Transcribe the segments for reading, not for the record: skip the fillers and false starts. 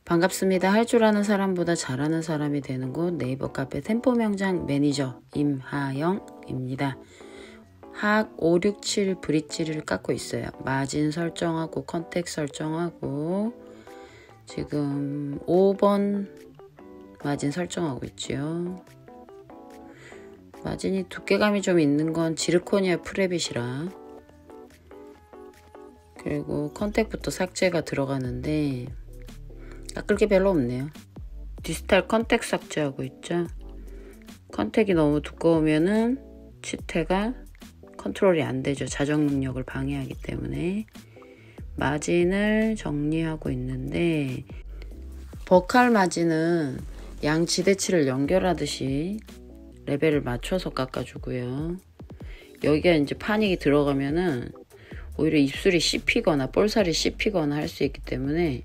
반갑습니다. 할 줄 아는 사람보다 잘하는 사람이 되는 곳 네이버 카페 템포 명장 매니저 임하영입니다. 하악 567 브릿지를 깎고 있어요. 마진 설정하고 컨택 설정하고 지금 5번 마진 설정하고 있죠. 마진이 두께감이 좀 있는 건 지르코니아 프레빗이라, 그리고 컨택부터 삭제가 들어가는데 깎을 게 별로 없네요. 디지털 컨택 삭제하고 있죠. 컨택이 너무 두꺼우면은 치태가 컨트롤이 안 되죠. 자정 능력을 방해하기 때문에. 마진을 정리하고 있는데, 버칼 마진은 양 지대치를 연결하듯이 레벨을 맞춰서 깎아주고요. 여기가 이제 파닉이 들어가면은 오히려 입술이 씹히거나 볼살이 씹히거나 할 수 있기 때문에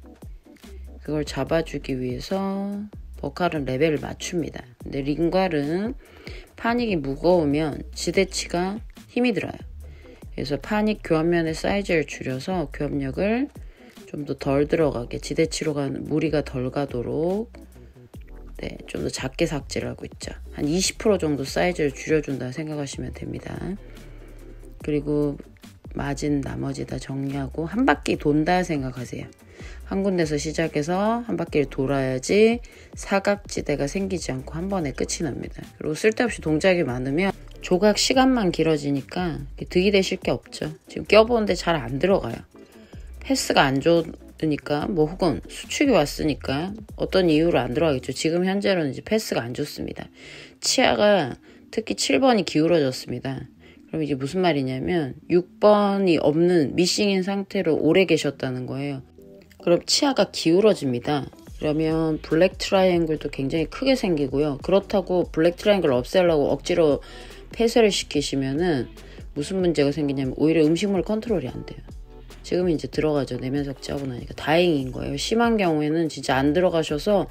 그걸 잡아주기 위해서 버칼은 레벨을 맞춥니다. 근데 링괄은 파닉이 무거우면 지대치가 힘이 들어요. 그래서 파닉 교합면의 사이즈를 줄여서 교합력을 좀 더 덜 들어가게, 지대치로 간 무리가 덜 가도록 좀 더 작게 삭제를 하고 있죠. 한 20% 정도 사이즈를 줄여준다 생각하시면 됩니다. 그리고 마진 나머지 다 정리하고 한 바퀴 돈다 생각하세요. 한 군데서 시작해서 한 바퀴를 돌아야지 사각지대가 생기지 않고 한 번에 끝이 납니다. 그리고 쓸데없이 동작이 많으면 조각 시간만 길어지니까 들이대실 게 없죠. 지금 껴보는데 잘 안 들어가요. 패스가 안 좋으니까, 뭐 혹은 수축이 왔으니까 어떤 이유로 안 들어가겠죠. 지금 현재로는 이제 패스가 안 좋습니다. 치아가 특히 7번이 기울어졌습니다. 그럼 이제 무슨 말이냐면 6번이 없는 미싱인 상태로 오래 계셨다는 거예요. 그럼 치아가 기울어집니다. 그러면 블랙 트라이앵글도 굉장히 크게 생기고요. 그렇다고 블랙 트라이앵글 없애려고 억지로 폐쇄를 시키시면은 무슨 문제가 생기냐면 오히려 음식물 컨트롤이 안 돼요. 지금 이제 들어가죠. 내면 삭제하고 나니까 다행인 거예요. 심한 경우에는 진짜 안 들어가셔서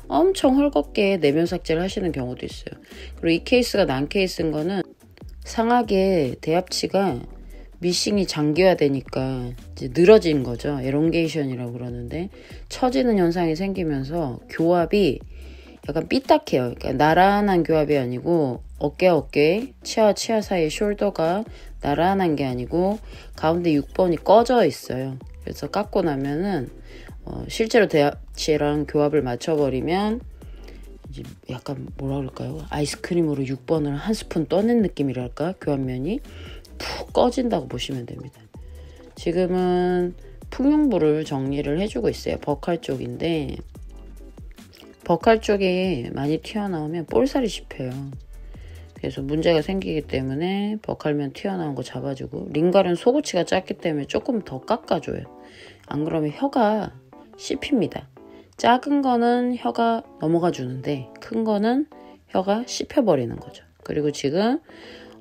엄청 헐겁게 내면 삭제를 하시는 경우도 있어요. 그리고 이 케이스가 난 케이스인 거는 상악의 대합치가 미싱이 장기화되니까 이제 늘어진 거죠. 에롱게이션이라고 그러는데, 처지는 현상이 생기면서 교합이 약간 삐딱해요. 그러니까 나란한 교합이 아니고 어깨, 치아와 치아 사이 숄더가 나란한 게 아니고 가운데 6번이 꺼져 있어요. 그래서 깎고 나면은 실제로 대합치랑 교합을 맞춰버리면 이제 약간 뭐라 그럴까요? 아이스크림으로 6번을 한 스푼 떠낸 느낌이랄까? 교합면이 푹 꺼진다고 보시면 됩니다. 지금은 풍용부를 정리를 해주고 있어요. 버칼 쪽인데, 버칼 쪽이 많이 튀어나오면 볼살이 씹혀요. 그래서 문제가 생기기 때문에 버칼면 튀어나온 거 잡아주고, 링괄은 소고치가 작기 때문에 조금 더 깎아줘요. 안 그러면 혀가 씹힙니다. 작은 거는 혀가 넘어가 주는데 큰 거는 혀가 씹혀버리는 거죠. 그리고 지금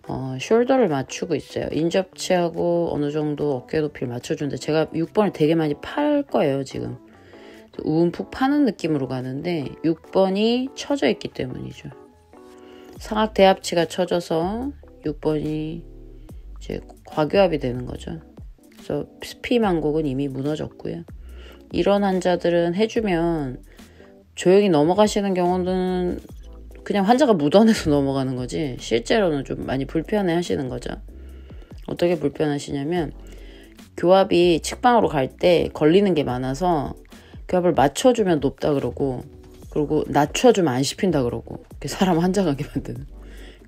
숄더를 맞추고 있어요. 인접치하고 어느 정도 어깨 높이를 맞춰주는데, 제가 6번을 되게 많이 팔 거예요. 지금 우음푹 파는 느낌으로 가는데 6번이 처져 있기 때문이죠. 상악 대합치가 처져서 6번이 이제 과교합이 되는 거죠. 그래서 스피망곡은 이미 무너졌고요. 이런 환자들은 해주면 조용히 넘어가시는 경우는 그냥 환자가 묻어내서 넘어가는 거지, 실제로는 좀 많이 불편해 하시는 거죠. 어떻게 불편하시냐면 교합이 측방으로 갈 때 걸리는 게 많아서 교합을 맞춰주면 높다 그러고, 그리고 낮춰주면 안 씹힌다 그러고, 사람 환장하게 만드는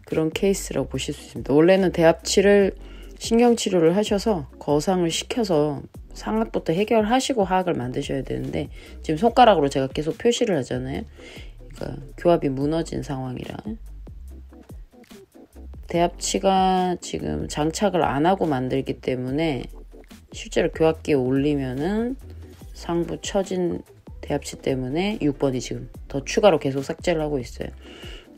그런 케이스라고 보실 수 있습니다. 원래는 대합치를 신경치료를 하셔서 거상을 시켜서 상악부터 해결하시고 하악을 만드셔야 되는데, 지금 손가락으로 제가 계속 표시를 하잖아요. 그러니까 교합이 무너진 상황이라. 대합치가 지금 장착을 안 하고 만들기 때문에 실제로 교합기에 올리면은 상부 처진 대합치 때문에 6번이 지금 더 추가로 계속 삭제를 하고 있어요.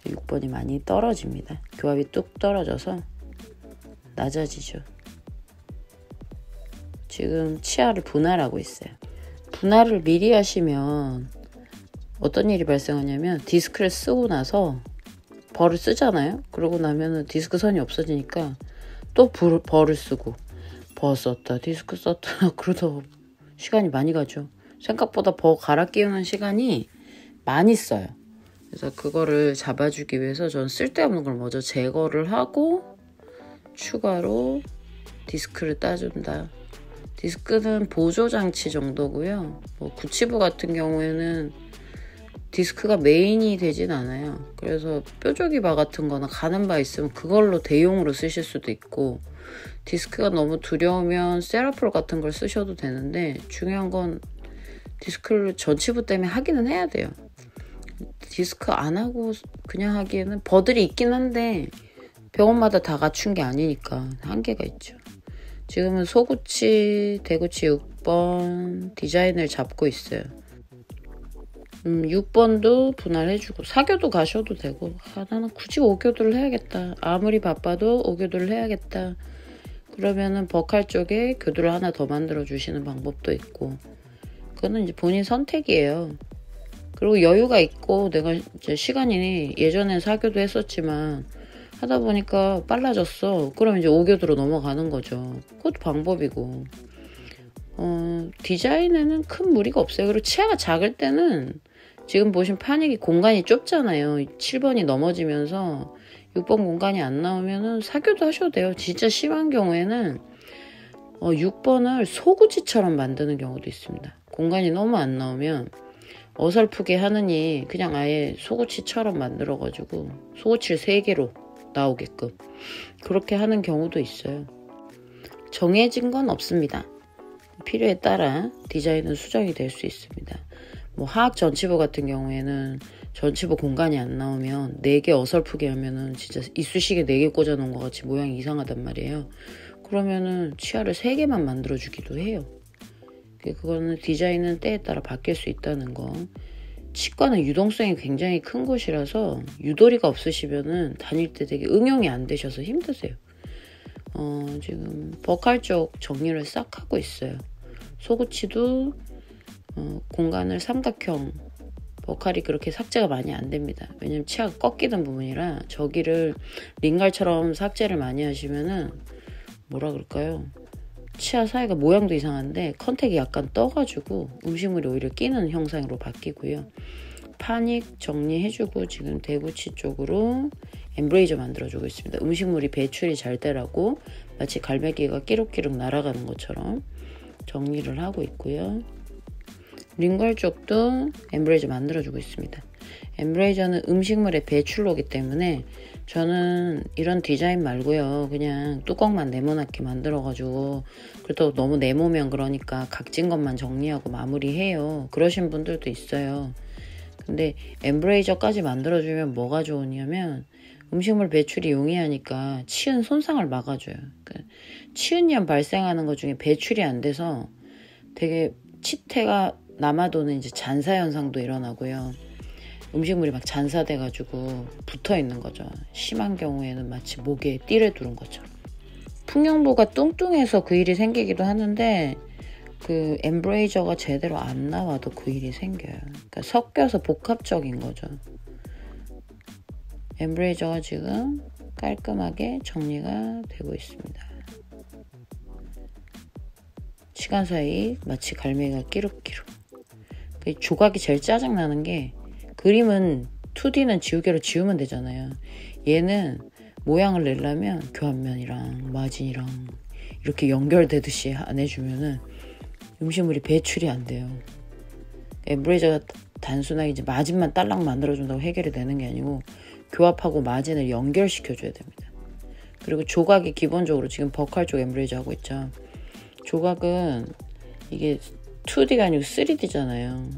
6번이 많이 떨어집니다. 교합이 뚝 떨어져서 낮아지죠. 지금 치아를 분할하고 있어요. 분할을 미리 하시면 어떤 일이 발생하냐면, 디스크를 쓰고 나서 벌을 쓰잖아요. 그러고 나면은 디스크 선이 없어지니까 또 벌을 쓰고, 벌 썼다 디스크 썼다 그러다 시간이 많이 가죠. 생각보다 버 갈아 끼우는 시간이 많이 써요. 그래서 그거를 잡아주기 위해서 전 쓸데없는 걸 먼저 제거를 하고 추가로 디스크를 따준다. 디스크는 보조장치 정도고요. 뭐 구치부 같은 경우에는 디스크가 메인이 되진 않아요. 그래서 뾰족이 바 같은 거나 가는 바 있으면 그걸로 대용으로 쓰실 수도 있고, 디스크가 너무 두려우면 세라풀 같은 걸 쓰셔도 되는데, 중요한 건 디스크를 전치부 때문에 하기는 해야 돼요. 디스크 안 하고 그냥 하기에는 버들이 있긴 한데 병원마다 다 갖춘 게 아니니까 한계가 있죠. 지금은 소구치, 대구치 6번 디자인을 잡고 있어요. 6번도 분할해주고 사교도 가셔도 되고, 나는 굳이 5교도를 해야겠다. 아무리 바빠도 5교도를 해야겠다. 그러면은 버칼 쪽에 교도를 하나 더 만들어 주시는 방법도 있고, 그거는 이제 본인 선택이에요. 그리고 여유가 있고 내가 이제 시간이 예전엔 4교도 했었지만 하다 보니까 빨라졌어. 그럼 이제 5교도로 넘어가는 거죠. 그것도 방법이고. 디자인에는 큰 무리가 없어요. 그리고 치아가 작을 때는 지금 보신 파닉이 공간이 좁잖아요. 7번이 넘어지면서 6번 공간이 안 나오면은 4교도 하셔도 돼요. 진짜 심한 경우에는 6번을 소구치처럼 만드는 경우도 있습니다. 공간이 너무 안 나오면 어설프게 하느니 그냥 아예 소구치처럼 만들어가지고 소구치를 3개로 나오게끔 그렇게 하는 경우도 있어요. 정해진 건 없습니다. 필요에 따라 디자인은 수정이 될 수 있습니다. 뭐 하악 전치부 같은 경우에는 전치부 공간이 안 나오면 4개 어설프게 하면은 진짜 이쑤시개 4개 꽂아 놓은 것 같이 모양이 이상하단 말이에요. 그러면은 치아를 3개만 만들어 주기도 해요. 그거는 디자인은 때에 따라 바뀔 수 있다는 거. 치과는 유동성이 굉장히 큰 곳이라서 유도리가 없으시면은 다닐 때 되게 응용이 안 되셔서 힘드세요. 지금 버칼 쪽 정리를 싹 하고 있어요. 소구치도 공간을 삼각형, 버칼이 그렇게 삭제가 많이 안 됩니다. 왜냐면 치아가 꺾이는 부분이라 저기를 링갈처럼 삭제를 많이 하시면은 뭐라 그럴까요? 치아 사이가 모양도 이상한데 컨택이 약간 떠가지고 음식물이 오히려 끼는 형상으로 바뀌고요. 파닉 정리해주고 지금 대구치 쪽으로 엠브레이저 만들어주고 있습니다. 음식물이 배출이 잘 되라고 마치 갈매기가 끼룩끼룩 날아가는 것처럼 정리를 하고 있고요. 링걸 쪽도 엠브레이저 만들어주고 있습니다. 엠브레이저는 음식물의 배출로기 때문에 저는 이런 디자인 말고요. 그냥 뚜껑만 네모나게 만들어가지고 그래도 너무 네모면 그러니까 각진 것만 정리하고 마무리해요. 그러신 분들도 있어요. 근데 엠브레이저까지 만들어주면 뭐가 좋으냐면 음식물 배출이 용이하니까 치은 손상을 막아줘요. 그러니까 치은염 발생하는 것 중에 배출이 안 돼서 되게 치태가 남아도는 이제 잔사 현상도 일어나고요. 음식물이 막 잔사돼가지고 붙어있는 거죠. 심한 경우에는 마치 목에 띠를 두른 것처럼. 풍경부가 뚱뚱해서 그 일이 생기기도 하는데 그 엠브레이저가 제대로 안 나와도 그 일이 생겨요. 그러니까 섞여서 복합적인 거죠. 엠브레이저가 지금 깔끔하게 정리가 되고 있습니다. 시간 사이 마치 갈매기가 끼룩끼룩. 그 조각이 제일 짜증나는 게 그림은 2D는 지우개로 지우면 되잖아요. 얘는 모양을 내려면 교환면이랑 마진이랑 이렇게 연결되듯이 안 해주면은 음식물이 배출이 안 돼요. 엠브레이저가 단순하게 이제 마진만 딸랑 만들어준다고 해결이 되는 게 아니고 교합하고 마진을 연결시켜줘야 됩니다. 그리고 조각이 기본적으로 지금 버칼 쪽 엠브레이저 하고 있죠. 조각은 이게 2D가 아니고 3D잖아요.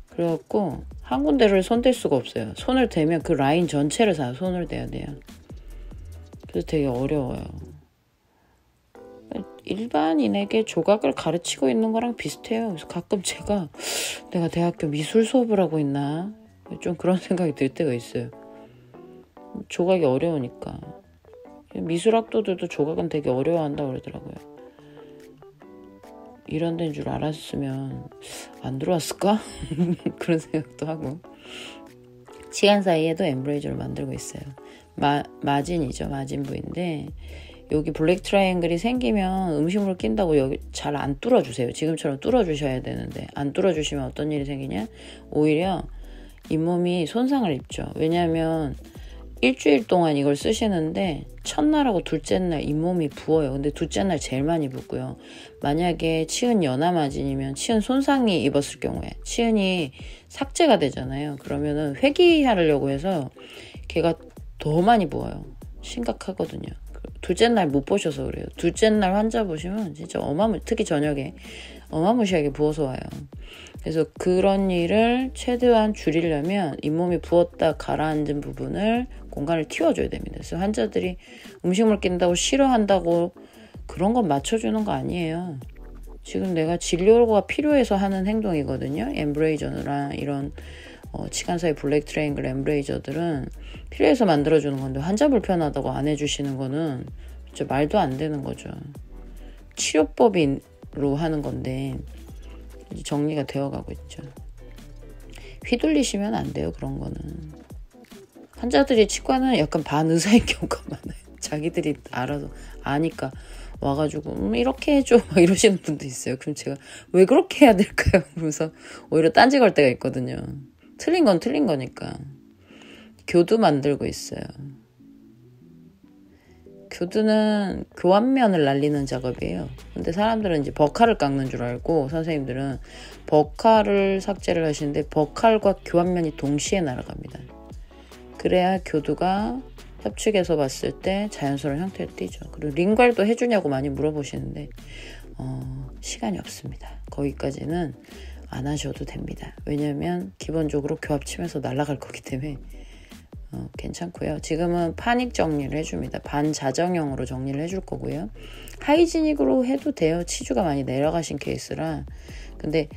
그래갖고 한 군데를 손댈 수가 없어요. 손을 대면 그 라인 전체를 다 손을 대야 돼요. 그래서 되게 어려워요. 일반인에게 조각을 가르치고 있는 거랑 비슷해요. 그래서 가끔 내가 대학교 미술 수업을 하고 있나? 좀 그런 생각이 들 때가 있어요. 조각이 어려우니까. 미술학도들도 조각은 되게 어려워한다고 그러더라고요. 이런 데인 줄 알았으면 안 들어왔을까? 그런 생각도 하고. 시간 사이에도 엠브레이저를 만들고 있어요. 마진이죠. 마진부인데 여기 블랙 트라이앵글이 생기면 음식물 낀다고 여기 잘 안 뚫어주세요. 지금처럼 뚫어주셔야 되는데 안 뚫어주시면 어떤 일이 생기냐? 오히려 잇몸이 손상을 입죠. 왜냐하면 일주일 동안 이걸 쓰시는데 첫날하고 둘째 날 잇몸이 부어요. 근데 둘째 날 제일 많이 붓고요. 만약에 치은 연화마진이면 치은 손상이 입었을 경우에 치은이 삭제가 되잖아요. 그러면은 회귀하려고 해서 걔가 더 많이 부어요. 심각하거든요. 둘째 날 못 보셔서 그래요. 둘째 날 환자 보시면 진짜 특히 저녁에 어마무시하게 부어서 와요. 그래서 그런 일을 최대한 줄이려면 잇몸이 부었다 가라앉은 부분을 공간을 틔워줘야 됩니다. 그래서 환자들이 음식물 낀다고 싫어한다고 그런 건 맞춰주는 거 아니에요. 지금 내가 진료가 필요해서 하는 행동이거든요. 엠브레이저나 이런 치간 사이 블랙 트라이앵글 엠브레이저들은 필요해서 만들어주는 건데 환자 불편하다고 안 해주시는 거는 진짜 말도 안 되는 거죠. 치료법으로 하는 건데 정리가 되어가고 있죠. 휘둘리시면 안 돼요. 그런 거는. 환자들이 치과는 약간 반의사인 경우가 많아요. 자기들이 알아서 아니까 와가지고 이렇게 해줘 막 이러시는 분도 있어요. 그럼 제가 왜 그렇게 해야 될까요? 그러면서 오히려 딴지 걸 때가 있거든요. 틀린 건 틀린 거니까. 교두 만들고 있어요. 교두는 교환면을 날리는 작업이에요. 근데 사람들은 이제 버칼을 깎는 줄 알고 선생님들은 버칼을 삭제를 하시는데 버칼과 교환면이 동시에 날아갑니다. 그래야 교두가 협측에서 봤을 때 자연스러운 형태를 띠죠. 그리고 링괄도 해주냐고 많이 물어보시는데 시간이 없습니다. 거기까지는 안 하셔도 됩니다. 왜냐하면 기본적으로 교합치면서 날아갈 거기 때문에 괜찮고요. 지금은 파닉 정리를 해줍니다. 반자정형으로 정리를 해줄 거고요. 하이지닉으로 해도 돼요. 치주가 많이 내려가신 케이스라. 근데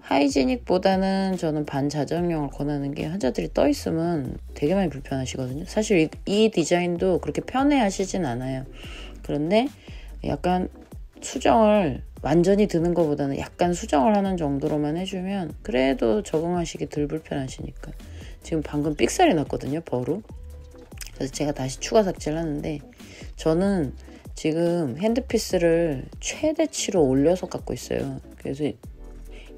하이지닉보다는 저는 반자정형을 권하는 게 환자들이 떠 있으면 되게 많이 불편하시거든요. 사실 이 디자인도 그렇게 편해하시진 않아요. 그런데 약간 수정을 완전히 드는 것보다는 약간 수정을 하는 정도로만 해주면 그래도 적응하시기 덜 불편하시니까. 지금 방금 삑살이 났거든요. 버루. 그래서 제가 다시 추가 삭제를 하는데 저는 지금 핸드피스를 최대치로 올려서 갖고 있어요. 그래서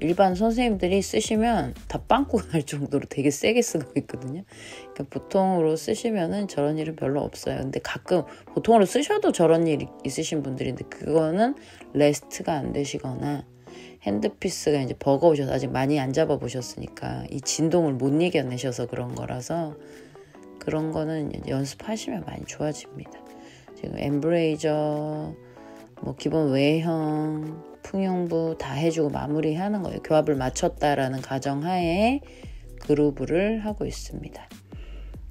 일반 선생님들이 쓰시면 다 빵꾸가 날 정도로 되게 세게 쓰고 있거든요. 그러니까 보통으로 쓰시면은 저런 일은 별로 없어요. 근데 가끔 보통으로 쓰셔도 저런 일이 있으신 분들인데 그거는 레스트가 안 되시거나 핸드피스가 이제 버거우셔서 아직 많이 안 잡아보셨으니까 이 진동을 못 이겨내셔서 그런 거라서 그런 거는 연습하시면 많이 좋아집니다. 지금 엠브레이저, 뭐 기본 외형, 풍용부 다 해주고 마무리하는 거예요. 교합을 맞췄다라는 가정하에 그루브를 하고 있습니다.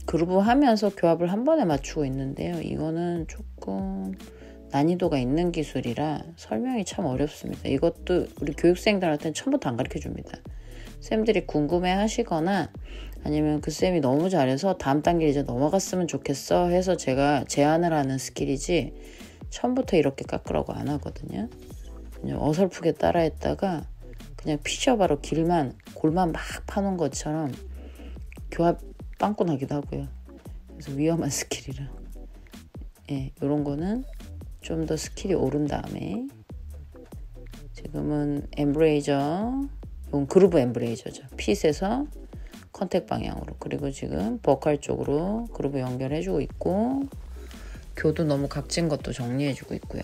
그루브 하면서 교합을 한 번에 맞추고 있는데요. 이거는 조금 난이도가 있는 기술이라 설명이 참 어렵습니다. 이것도 우리 교육생들한테는 처음부터 안 가르쳐줍니다. 쌤들이 궁금해 하시거나 아니면 그 쌤이 너무 잘해서 다음 단계 이제 넘어갔으면 좋겠어 해서 제가 제안을 하는 스킬이지 처음부터 이렇게 깎으라고 안 하거든요. 그냥 어설프게 따라했다가 그냥 피셔바로 골만 막 파는 것처럼 교합 빵꾸 나기도 하고요. 그래서 위험한 스킬이라 이런 거는 좀 더 스킬이 오른 다음에 지금은 엠브레이저, 이건 그루브 엠브레이저죠. 핏에서 컨택 방향으로, 그리고 지금 버칼 쪽으로 그루브 연결해주고 있고 교도 너무 각진 것도 정리해주고 있고요.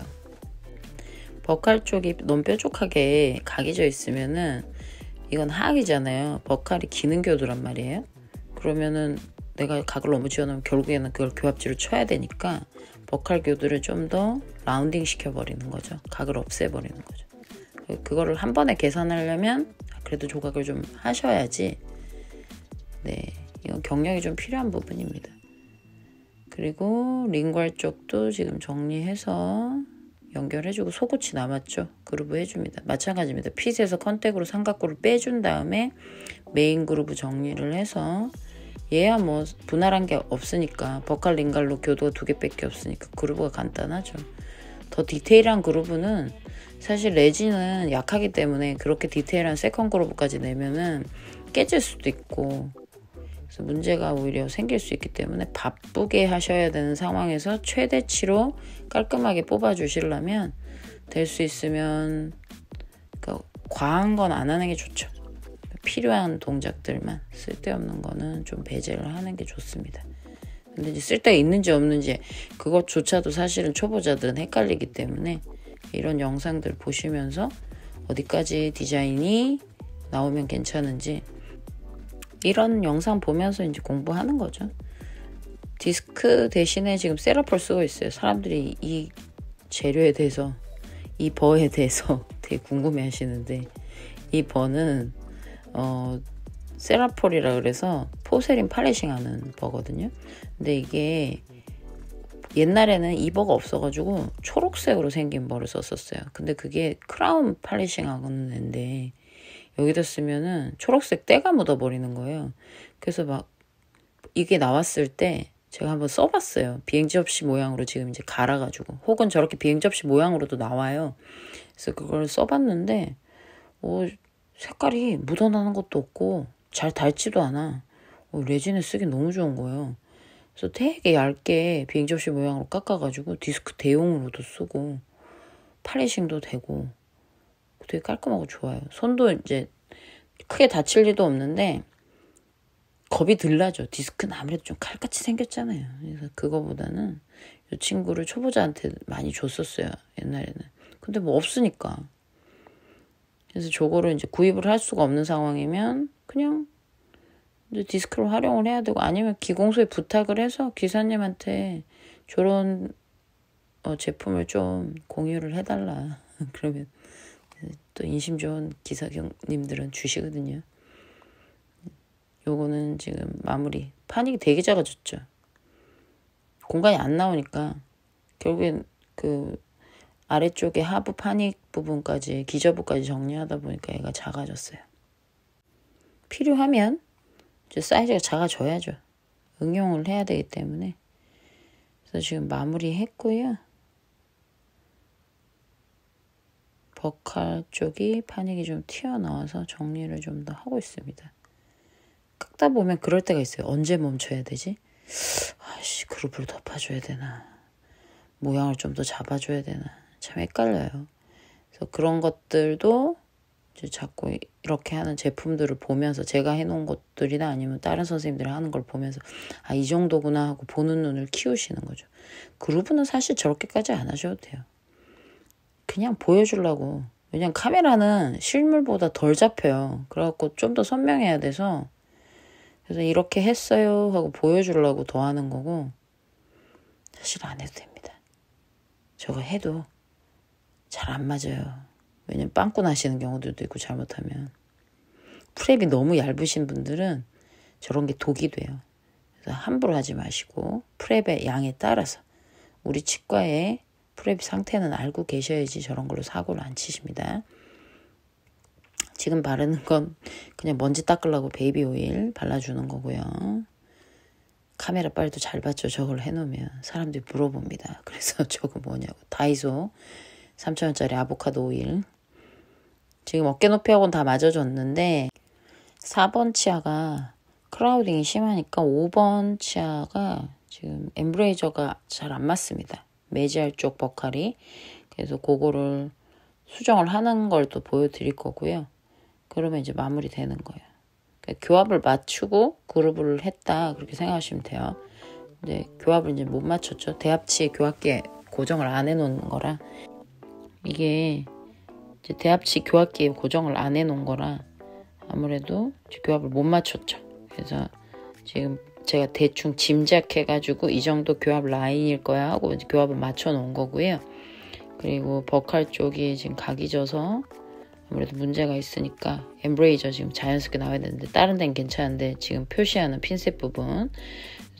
버칼 쪽이 너무 뾰족하게 각이 져 있으면은 이건 하악이잖아요. 버칼이 기는 교도란 말이에요. 그러면은 내가 각을 너무 지어놓으면 결국에는 그걸 교합지로 쳐야 되니까 버칼 교도를 좀 더 라운딩 시켜버리는 거죠. 각을 없애버리는 거죠. 그거를 한 번에 계산하려면 그래도 조각을 좀 하셔야지. 이건 경력이 좀 필요한 부분입니다. 그리고 링괄 쪽도 지금 정리해서 연결해주고 속옷이 남았죠. 그루브 해줍니다. 마찬가지입니다. 핏에서 컨택으로 삼각구를 빼준 다음에 메인 그루브 정리를 해서 얘야 뭐 분할한 게 없으니까 버칼 링갈로 교도가 2개밖에 없으니까 그루브가 간단하죠. 더 디테일한 그루브는 사실 레진은 약하기 때문에 그렇게 디테일한 세컨 그루브까지 내면은 깨질 수도 있고 그래서 문제가 오히려 생길 수 있기 때문에 바쁘게 하셔야 되는 상황에서 최대치로 깔끔하게 뽑아 주시려면 될 수 있으면 그러니까 과한 건 안 하는 게 좋죠. 필요한 동작들만, 쓸데없는 거는 좀 배제를 하는 게 좋습니다. 근데 이제 쓸데가 있는지 없는지 그것조차도 사실은 초보자들은 헷갈리기 때문에 이런 영상들 보시면서 어디까지 디자인이 나오면 괜찮은지 이런 영상 보면서 이제 공부하는 거죠. 디스크 대신에 지금 세라폴 쓰고 있어요. 사람들이 이 재료에 대해서, 이 버에 대해서 되게 궁금해 하시는데, 이 버는 세라폴이라 그래서 포세린 팔리싱 하는 버거든요. 근데 이게 옛날에는 이 버가 없어가지고 초록색으로 생긴 버를 썼었어요. 근데 그게 크라운 팔리싱 하는 앤데 여기다 쓰면은 초록색 때가 묻어버리는 거예요. 그래서 막 이게 나왔을 때 제가 한번 써봤어요. 비행지 접시 모양으로 지금 이제 갈아가지고, 혹은 저렇게 비행지 접시 모양으로도 나와요. 그래서 그걸 써봤는데 색깔이 묻어나는 것도 없고 잘 닳지도 않아. 레진을 쓰기 너무 좋은 거예요. 그래서 되게 얇게 비행지 접시 모양으로 깎아가지고 디스크 대용으로도 쓰고 팔리싱도 되고 되게 깔끔하고 좋아요. 손도 이제 크게 다칠 일도 없는데 겁이 덜 나죠. 디스크는 아무래도 좀 칼같이 생겼잖아요. 그래서 그거보다는 이 친구를 초보자한테 많이 줬었어요. 옛날에는. 근데 뭐 없으니까. 그래서 저거를 이제 구입을 할 수가 없는 상황이면 그냥 이제 디스크로 활용을 해야 되고, 아니면 기공소에 부탁을 해서 기사님한테 저런 제품을 좀 공유를 해달라. 그러면 또 인심 좋은 기사님들은 주시거든요. 요거는 지금 마무리. 파닉이 되게 작아졌죠. 공간이 안 나오니까 결국엔 그 아래쪽에 하부 파닉 부분까지, 기저부까지 정리하다 보니까 얘가 작아졌어요. 필요하면 이제 사이즈가 작아져야죠. 응용을 해야 되기 때문에. 그래서 지금 마무리 했고요. 버칼 쪽이 파닉이 좀 튀어나와서 정리를 좀 더 하고 있습니다. 깎다 보면 그럴 때가 있어요. 언제 멈춰야 되지? 그룹을 덮어줘야 되나? 모양을 좀 더 잡아줘야 되나? 참 헷갈려요. 그래서 그런 것들도 이제 자꾸 이렇게 하는 제품들을 보면서, 제가 해놓은 것들이나 아니면 다른 선생님들이 하는 걸 보면서 이 정도구나 하고 보는 눈을 키우시는 거죠. 그루브는 사실 저렇게까지 안 하셔도 돼요. 그냥 보여주려고. 왜냐면 카메라는 실물보다 덜 잡혀요. 그래갖고 좀 더 선명해야 돼서, 그래서 이렇게 했어요 하고 보여주려고 더 하는 거고, 사실 안 해도 됩니다. 저거 해도 잘 안 맞아요. 왜냐면 빵꾸 나시는 경우들도 있고, 잘못하면. 프랩이 너무 얇으신 분들은 저런 게 독이 돼요. 그래서 함부로 하지 마시고 프랩의 양에 따라서, 우리 치과의 프랩 상태는 알고 계셔야지 저런 걸로 사고를 안 치십니다. 지금 바르는 건 그냥 먼지 닦으려고 베이비 오일 발라주는 거고요. 카메라 빨도 잘 봤죠? 저걸 해놓으면 사람들이 물어봅니다. 그래서 저거 뭐냐고. 다이소 3,000원짜리 아보카도 오일. 지금 어깨 높이하고는 다 맞아줬는데 4번 치아가 크라우딩이 심하니까 5번 치아가 지금 엠브레이저가 잘 안 맞습니다. 매지알 쪽 버칼이. 그래서 그거를 수정을 하는 걸 또 보여드릴 거고요. 그러면 이제 마무리 되는 거예요. 그러니까 교합을 맞추고 그루브를 했다, 그렇게 생각하시면 돼요. 근데 교합을 이제 못 맞췄죠. 대합치에 교합기에 고정을 안 해놓은 거라, 이게 이제 대합치 교합기에 고정을 안 해놓은 거라 아무래도 교합을 못 맞췄죠. 그래서 지금 제가 대충 짐작해가지고 이 정도 교합 라인일 거야 하고 이제 교합을 맞춰 놓은 거고요. 그리고 버칼 쪽이 지금 각이 져서 아무래도 문제가 있으니까 엠브레이저 지금 자연스럽게 나와야 되는데, 다른 데는 괜찮은데 지금 표시하는 핀셋 부분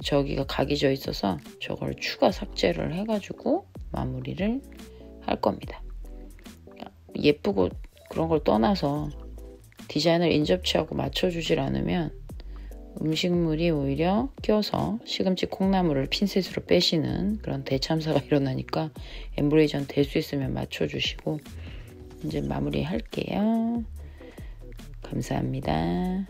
저기가 각이 져 있어서 저걸 추가 삭제를 해가지고 마무리를 할 겁니다. 예쁘고 그런 걸 떠나서 디자인을 인접치하고 맞춰주질 않으면 음식물이 오히려 껴서 시금치 콩나물을 핀셋으로 빼시는 그런 대참사가 일어나니까 엠브레이저는 될 수 있으면 맞춰주시고 이제 마무리 할게요. 감사합니다.